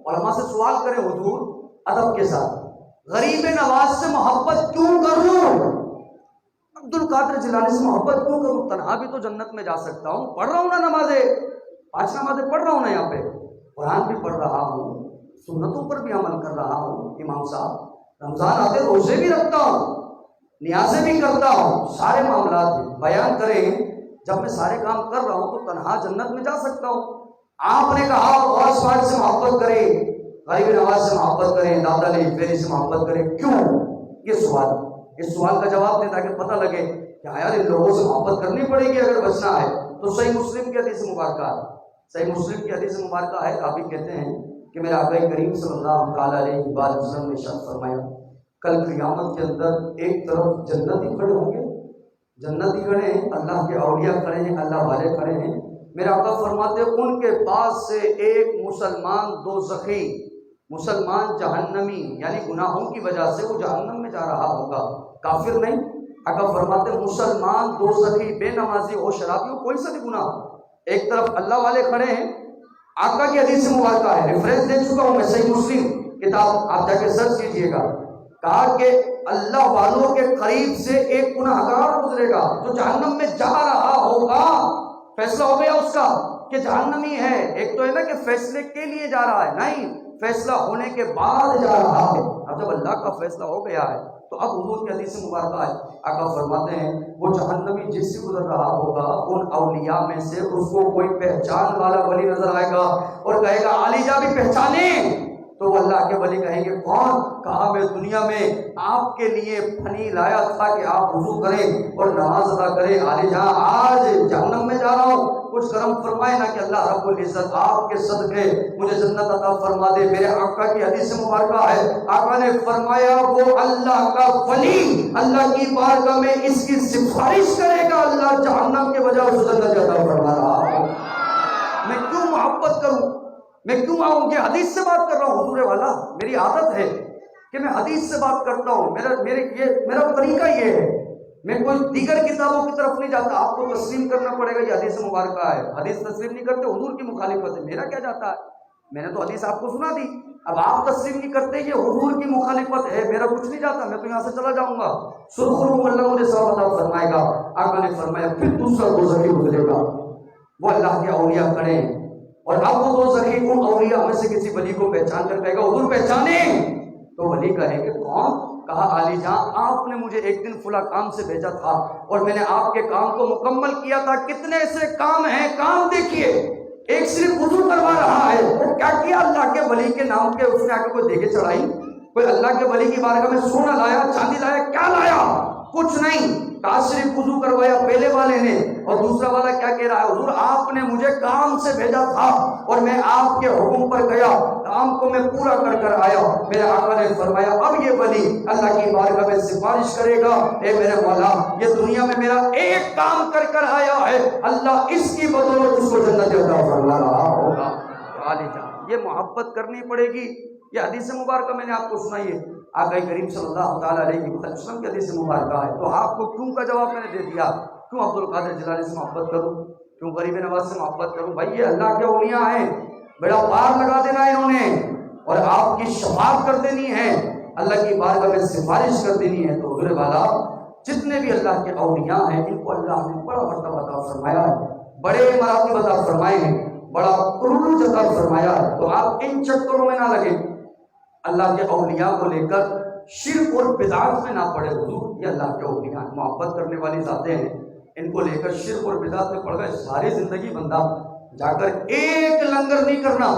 علماء سے سوال کریں حضور ادب کے ساتھ، غریب نواز سے محبت کیوں کروں؟ عبد القادر جیلانی سے محبت کیوں کروں؟ تنہا بھی تو جنت میں جا سکتا ہوں، پڑھ رہا ہوں نا نمازیں، 5 نمازیں پڑھ رہا ہوں نا، یہاں پہ قرآن بھی پڑھ رہا ہوں، سنتوں پر بھی عمل کر رہا ہوں، امام صاحب رمضان آتے روزے بھی رکھتا ہوں، نیازیں بھی کرتا ہوں، سارے معاملات بھی بیان کریں۔ جب میں سارے کام کر رہا ہوں تو تنہا جنت میں جا سکتا ہوں۔ آپ نے کہا غوث پاک سے محبت کرے، غریب نواز سے محبت کریں، دادا علی حجویری سے محبت کریں، کیوں؟ یہ سوال، اس سوال کا جواب دیں تاکہ پتہ لگے کہ یار ان لوگوں سے محبت کرنی پڑے گی اگر بچنا ہے۔ تو صحیح مسلم کی حدیث مبارکہ ہے، صحیح مسلم کی حدیث مبارکہ ہے، کافی کہتے ہیں کہ میرے آقا کریم صلی اللہ تعالیٰ علیہ وسلم نے ارشاد فرمایا کل قیامت کے اندر ایک طرف جنتی کھڑے ہوں گے، جنتی کھڑے ہیں، اللہ کے اولیاء کھڑے ہیں، اللہ والے کھڑے ہیں، میرے آقا فرماتے ان کے پاس سے ایک مسلمان دوزخی، مسلمان جہنمی، یعنی گناہوں کی وجہ سے وہ جہنم میں جا رہا ہوگا، کافر نہیں، آقا فرماتے مسلمان دوزخی، بے نمازی ہو، شرابی ہو، کوئی سا بھی گناہ، ایک طرف اللہ والے کھڑے ہیں۔ آقا کی حدیث مبارکہ ہے، ریفرنس دے چکا ہوں میں، صحیح مسلم کتاب آپ جا کے سرچ کیجئے گا، کہا کہ اللہ والوں کے قریب سے ایک گناہگار گزرے گا جو جہنم میں جا رہا ہوگا، فیصلہ ہو گیا اس کا کہ جہنمی ہے۔ ایک تو ہے نا کہ فیصلے کے لیے جا رہا ہے، نہیں، فیصلہ ہونے کے بعد جا رہا ہے۔ اب جب اللہ کا فیصلہ ہو گیا ہے تو اب حضور کی حدیث مبارکہ ہے، آقا فرماتے ہیں وہ جہنمی جس سے گزر رہا ہوگا ان اولیاء میں سے اس کو کوئی پہچان والا ولی نظر آئے گا اور کہے گا علی جا بھی پہچانے، تو وہ اللہ کے ولی کہیں گے کون؟ کہا میں دنیا میں آپ کے لیے پھنی لایا تھا کہ آپ وضو کریں اور نماز ادا کریں، علی جہاں آج جہنم میں جا رہا ہوں، کچھ کرم فرمائے نا کہ اللہ رب العزت آپ کے صدقے مجھے جنت عطا فرما دے۔ میرے آقا کی حدیث مبارکہ ہے، آقا نے فرمایا وہ اللہ کا ولی اللہ کی بارگاہ میں اس کی سفارش کرے گا، اللہ جہنم کے بجائے اس کو جنت عطا فرما رہا ہے۔ میں کیوں محبت کروں؟ میں کیوں آؤں کہ حدیث سے بات کر رہا ہوں حضور والا، میری عادت ہے کہ میں حدیث سے بات کرتا ہوں، میرا طریقہ یہ ہے، میں کوئی دیگر کتابوں کی طرف نہیں جاتا۔ آپ کو تسلیم کرنا پڑے گا یہ حدیث مبارکہ ہے، حدیث تسلیم نہیں کرتے حضور کی مخالفت ہے، میرا کیا جاتا ہے، میں نے تو حدیث آپ کو سنا دی، اب آپ تسلیم نہیں کرتے یہ حضور کی مخالفت ہے، میرا کچھ نہیں جاتا، میں تو یہاں سے چلا جاؤں گا، سرخرو اللہ مجھے ثواب عطا فرمائے گا۔ آقا نے فرمایا پھر دوسرا دوزخی گزرے گا، وہ اللہ کے اولیاء کھڑے ہیں، اور اب وہ دوزخی ان اولیاء میں سے کسی ولی کو پہچان کر کہے گا حضور پہچانے، تو ولی کہے گا کون؟ کہا علی جان آپ نے مجھے ایک دن فلاں کام سے بھیجا تھا اور میں نے آپ کے کام کو مکمل کیا تھا، کتنے ایسے کام ہیں، کام دیکھیے، ایک صرف وضو کروا رہا ہے، وہ کیا کیا؟ اللہ کے ولی کے نام کے اس نے آ کے کوئی دیگے چڑھائی، کوئی اللہ کے ولی کی بارگاہ میں سونا لایا، چاندی لایا، کیا لایا؟ کچھ نہیں، صرف وضو کروایا پہلے والے نے، اور دوسرا والا کیا کہہ رہا ہے؟ حضور آپ نے مجھے کام سے بھیجا تھا اور میں آپ کے حکم پر گیا، کام کو میں پورا کر کر آیا۔ میرے آقا نے فرمایا اب یہ ولی اللہ کی بارگاہ میں سفارش کرے گا، اے میرے مولا یہ دنیا میں میرا ایک کام کر کر آیا ہے، اللہ اس کی بدولت اس کو جنت عطا فرما رہا ہوگا۔ عالی جان یہ محبت کرنی پڑے گی، یہ حدیث مبارکہ میں نے آپ کو سنائی ہے، آقا کریم صلی اللہ تعالیٰ علیہ وسلم کی حدیث مبارکہ ہے، تو آپ کو کیوں کا جواب میں نے دے دیا، کیوں عبد القادر جیلانی سے محبت کروں، کیوں غریب نواز سے محبت کروں؟ بھائی یہ اللہ کے اولیاء ہیں، بیڑا پار لگا دینا ہے انہوں نے، اور آپ کی شفاعت کر دینی ہے، اللہ کی بارگاہ میں سفارش کر دینی ہے۔ تو حضور والا جتنے بھی اللہ کے اولیاء ہیں ان کو اللہ نے بڑا مرتبہ عطا فرمایا ہے، بڑے مراتب عطا فرمائے ہیں، بڑا عروج عطا فرمایا ہے، تو آپ ان چکروں میں نہ لگیں، اللہ کے اولیاء کو لے کر شرک اور بدعات میں نہ پڑے۔ حضور یہ اللہ کے اولیاء محبت کرنے والی ذاتیں ہیں، ان کو لے کر شرک اور بدعات میں پڑ گئے، ساری زندگی بندہ جا کر ایک لنگر نہیں کرنا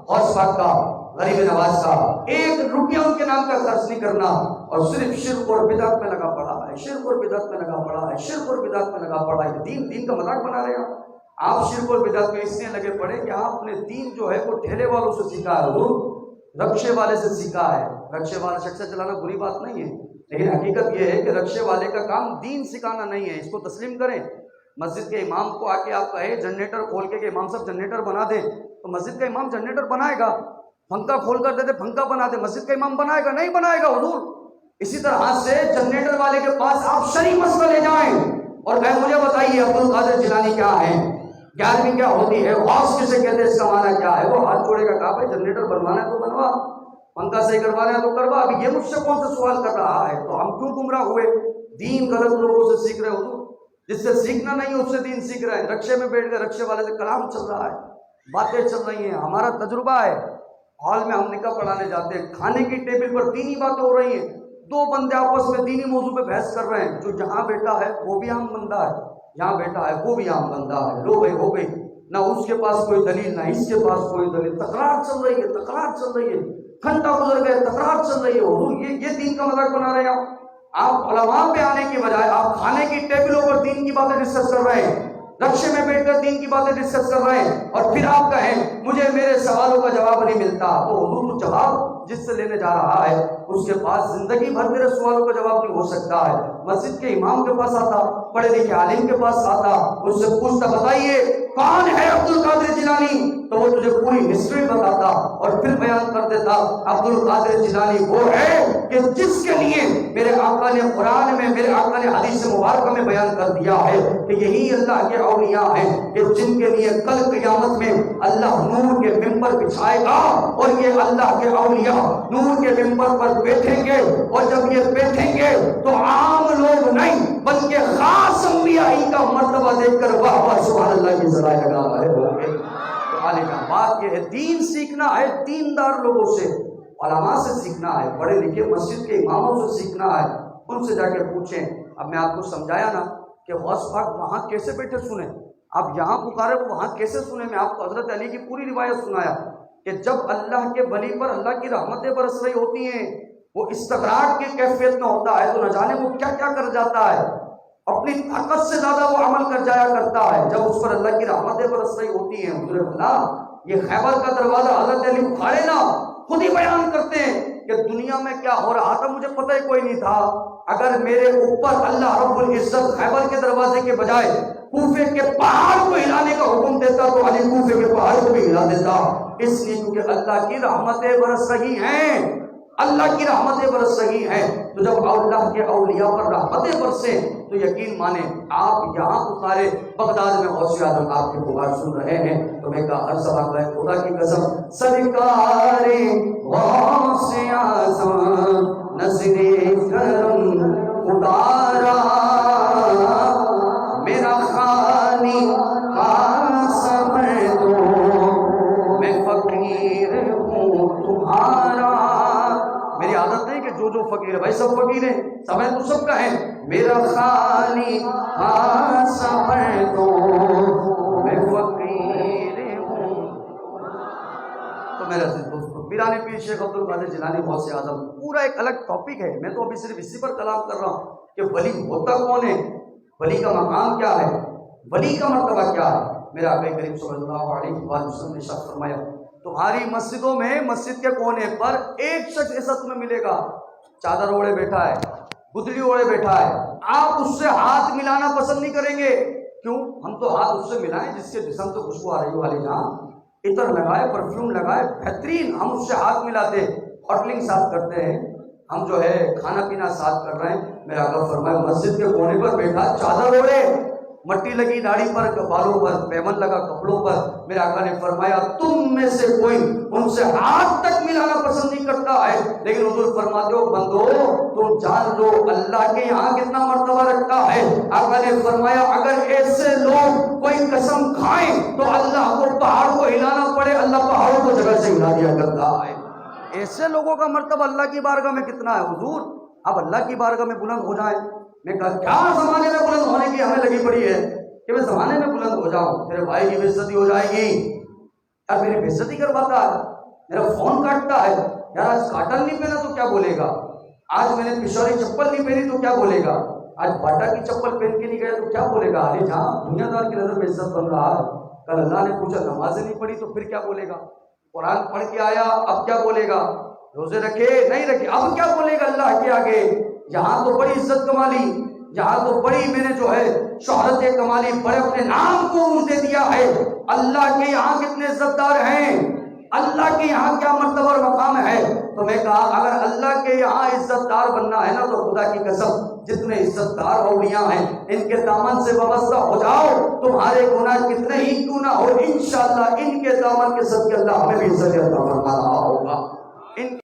غوث پاک کا، غریب نواز کا، ایک روپیہ ان کے نام کا خرچ نہیں کرنا، اور صرف شرک اور بدعت میں لگا پڑا ہے، شرک اور بدعت میں لگا پڑا ہے، شرک اور بدعت میں لگا پڑا ہے، دین کا مذاق بنا رہے ہیں آپ۔ شرک اور بدعت میں اس لیے لگے پڑے کہ آپ نے دین جو ہے وہ ٹھیلے والوں سے سیکھا ہے، حضور رکشے والے سے سیکھا ہے۔ رکشے والا رکشہ چلانا بری بات نہیں ہے، لیکن حقیقت یہ ہے کہ رکشے والے کا کام دین سکھانا نہیں ہے، اس کو تسلیم کریں۔ مسجد کے امام کو آ کے آپ کہیں جنریٹر کھول کے کہ امام صاحب جنریٹر بنا دیں، تو مسجد کا امام جنریٹر بنائے گا؟ پنکھا کھول کر دیتے پنکھا بنا دے، مسجد کا امام بنائے گا؟ نہیں بنائے گا حضور۔ اسی طرح سے جنریٹر والے کے پاس آپ شرعی مسئلہ لے جائیں اور کہیں مجھے بتائیے عبد القادر جیلانی کیا ہے، 11ویں کیا ہوتی ہے، غوث کسے کہتے ہیں، اس کا معنی کیا ہے؟ وہ ہاتھ جوڑے گا، کہا بھائی جنریٹر بنوانا ہے تو بنوا، پنکھا صحیح کروانا ہے تو کروا، ابھی یہ مجھ سے کون سا سوال کر رہا ہے؟ تو ہم کیوں گمراہ ہوئے؟ دین غلط لوگوں سے سیکھ رہے ہو، جس سے سیکھنا نہیں اس سے دین سیکھ رہے ہیں، رکشے میں بیٹھ کے رکشے والے سے کلام چل رہا ہے، باتیں چل رہی ہیں، ہمارا تجربہ ہے، ہال میں ہم نکاح پڑھانے جاتے ہیں، کھانے کی ٹیبل پر دینی باتیں ہو رہی ہیں، دو بندے آپس میں دینی موضوع پہ بحث کر رہے ہیں، جو جہاں بیٹا ہے وہ بھی عام بندہ ہے، جہاں بیٹا ہے وہ بھی عام بندہ ہے، لو بھائی ہو گئی، نہ اس کے پاس کوئی دلیل نہ اس کے پاس کوئی دلیل، تکرار چل رہی ہے، تکرار چل رہی ہے، گھنٹہ گزر گئے، تکرار چل رہی ہے، حضور یہ دین کا مذاق بنا رہے ہیں آپ علماء پہ آنے کی بجائے آپ کھانے کی ٹیبلوں پر دین کی باتیں ڈسکس کر رہے ہیں، رکشے میں بیٹھ کر دین کی باتیں ڈسکس کر رہے ہیں، اور پھر آپ کہیں مجھے میرے سوالوں کا جواب نہیں ملتا، تو حضور تو جواب جس سے لینے جا رہا ہے اس کے پاس زندگی بھر میرے سوالوں کا جواب نہیں ہو سکتا ہے، مسجد کے امام کے پاس آتا، پڑھے لکھے عالم کے پاس آتا، اس سے پوچھتا بتائیے کون ہے عبد القادر جیلانی، تو وہ تجھے پوری ہسٹری بتاتا اور پھر بیان کر دیتا عبد القادر جیلانی وہ ہے کہ جس کے لیے میرے آقا نے قرآن میں، میرے آقا نے حدیث مبارکہ میں بیان کر دیا ہے کہ یہی اللہ کے اولیاء ہیں کہ جن کے لیے کل قیامت میں اللہ نور کے ممبر بچھائے گا، اور یہ اللہ کے اولیاء نور کے ممبر پر بیٹھیں گے، اور جب یہ بیٹھیں گے تو عام لوگ نہیں بلکہ خاص انبیاء ان کا مرتبہ دیکھ کر واہ واہ سبحان اللہ کی ذرائع لگا رہے ہوں گے۔ بات یہ ہے دین سیکھنا ہے دیندار لوگوں سے، علماء سے سیکھنا ہے، پڑھے لکھے مسجد کے اماموں سے سیکھنا ہے، ان سے جا کے پوچھیں۔ اب میں آپ کو سمجھایا نا کہ غوث پاک وہاں کیسے بیٹھے سنیں، آپ یہاں پکارے وہ وہاں کیسے سنیں۔ میں آپ کو حضرت علی کی پوری روایت سنایا کہ جب اللہ کے ولی پر اللہ کی رحمتیں برس رہی ہوتی ہیں، وہ استغراق کی کیفیت میں ہوتا ہے تو نہ جانے وہ کیا کیا کر جاتا ہے، اپنی طاقت سے زیادہ وہ عمل کر جایا کرتا ہے، جب اس پر اللہ کی رحمتیں برس رہی ہوتی ہیں۔ حضور اللہ یہ خیبر کا دروازہ حضرت علی اکھاڑے نا خود ہی بیان کرتے ہیں کہ دنیا میں کیا ہو رہا تھا مجھے پتہ ہی کوئی نہیں تھا، اگر میرے اوپر اللہ رب العزت خیبر کے دروازے کے بجائے کوفے کے پہاڑ کو ہلانے کا حکم دیتا تو علی کوفے کے پہاڑ کو بھی ہلا دیتا، اس لیے کیونکہ اللہ کی رحمتیں برس رہی ہیں، اللہ کی رحمتیں برس رہی ہیں۔ تو جب اللہ کے اولیاء پر رحمتیں برسیں تو یقین مانیں آپ یہاں پکارے، بغداد میں غوث اعظم آپ کی پکار سن رہے ہیں، تو میں کہا ہر سبق ہے خدا کی قسم سرکار غوث اعظم نظر کرم اتارا میرا خانی قاسم تو میں فقیر ہوں تمہارا۔ میری عادت نہیں کہ جو فقیر ہے بھائی سب فقیر ہیں، سب ہیں تو سب کا ہے، میرا خالی قاسم تو میں فقیر ہوں۔ تو میرا دوستو پیرانی پیر شیخ عبد القادر جیلانی غوث اعظم پورا ایک الگ ٹاپک ہے، میں تو ابھی صرف اسی پر کلام کر رہا ہوں کہ ولی ہوتا کون ہے، ولی کا مقام کیا ہے، ولی کا مرتبہ کیا ہے۔ میرا آقا کریم صلی اللہ علیہ وسلم نے ارشاد فرمایا تمہاری مسجدوں میں مسجد کے کونے پر ایک شخص ایسا تمہیں ملے گا چادر اوڑے بیٹھا ہے، گدڑی اوڑے بیٹھا ہے، آپ اس سے ہاتھ ملانا پسند نہیں کریں گے، کیوں؟ ہم تو ہاتھ اس سے ملائیں جس کے جسم سے خوشبو آ رہی والی جہاں عطر لگائے پرفیوم لگائے بہترین، ہم اس سے ہاتھ ملاتے، ہوٹلنگ ساتھ کرتے ہیں، ہم جو ہے کھانا پینا ساتھ کر رہے ہیں۔ میرا آقا فرمایا مسجد کے کونے پر بیٹھا چادر اوڑے، مٹی لگی داڑھی پر، بالوں پر، پیمن لگا کپڑوں پر، میرے آقا نے فرمایا تم میں سے کوئی ان سے ہاتھ تک ملانا پسند نہیں کرتا ہے، لیکن حضور فرماتے ہو بندو تم جان لو اللہ کے یہاں کتنا مرتبہ رکھتا ہے۔ آقا نے فرمایا اگر ایسے لوگ کوئی قسم کھائیں تو اللہ کو پہاڑ کو ہلانا پڑے، اللہ پہاڑوں کو جگہ سے ہلا دیا کرتا ہے۔ ایسے لوگوں کا مرتبہ اللہ کی بارگاہ میں کتنا ہے حضور، اب اللہ کی بارگاہ میں بلند ہو جائیں۔ میں کہا کیا زمانے میں بلند ہونے کی ہمیں لگی پڑی ہے کہ میں زمانے میں بلند ہو جاؤں، تیرے بھائی کی بے عزتی ہو جائے گی، یار میری بے عزتی کرواتا ہے، میرا فون کاٹتا ہے، یار آج کاٹن نہیں پہنا تو کیا بولے گا، آج میں نے پشوری چپل نہیں پہنی تو کیا بولے گا، آج باٹا کی چپل پہن کے نہیں گیا تو کیا بولے گا، علی جہاں دنیا دار کی نظر میں عزت بن رہا ہے، کل اللہ نے پوچھا نمازیں نہیں پڑھی تو پھر کیا بولے گا، قرآن پڑھ کے آیا اب کیا بولے گا، روزے رکھے نہیں رکھے اب کیا بولے گا اللہ کے آگے، یہاں تو بڑی عزت کمالی، یہاں تو بڑی میں نے جو ہے شہرت کمالی، بڑے اپنے نام کو دے دیا ہے، اللہ کے یہاں کتنے عزت دار ہیں، اللہ کے یہاں کیا مرتبہ اور مقام ہے۔ ہے. تو میں کہا اگر اللہ کے یہاں عزت دار بننا ہے نا تو خدا کی قسم جتنے عزت دار اولیاء ہیں ان کے دامن سے وابستہ ہو جاؤ. تمہارے گناہ کتنے ہی کیوں نہ ہو انشاءاللہ ان کے دامن کے صدقے اللہ ہمیں بھی عزت عطا فرما رہا ہوگا. ان